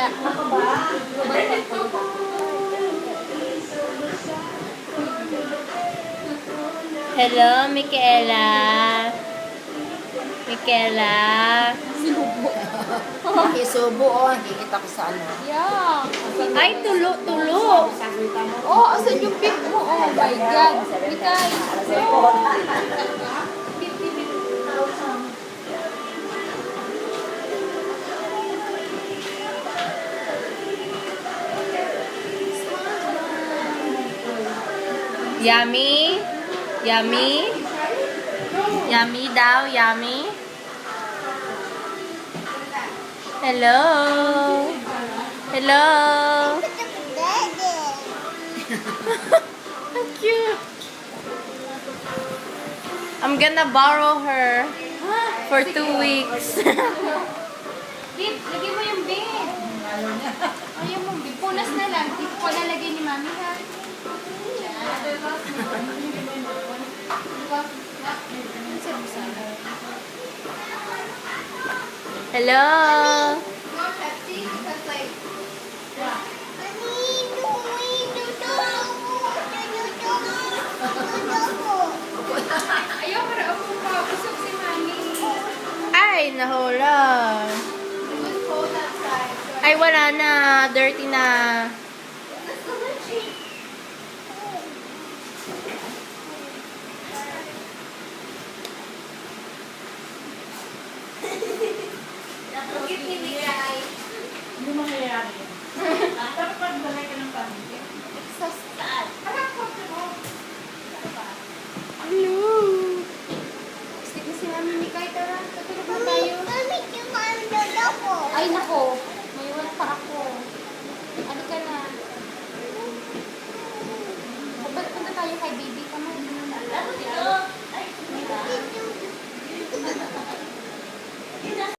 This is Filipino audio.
Wala. Hello, Michaela. Michaela. Sinubo. Isubo, oh. Nakikita ko sa ano. Yeah. Ay, tulo. Oh, asan yung pick mo? Oh my God. Mikay. Yummy? Yummy? Yummy daw, yummy? Hello? Hello? How cute. I'm gonna borrow her for 2 weeks. Bib, lagay mo yung bib. Ayaw mo, bib. Punas na lang. Dito ko lalagay ni Mami, ha? Hello? Ayaw, para ako pa. Busog si Mami. Ay, nahulog. It was cold outside. So Ay, wala na. Dirty na.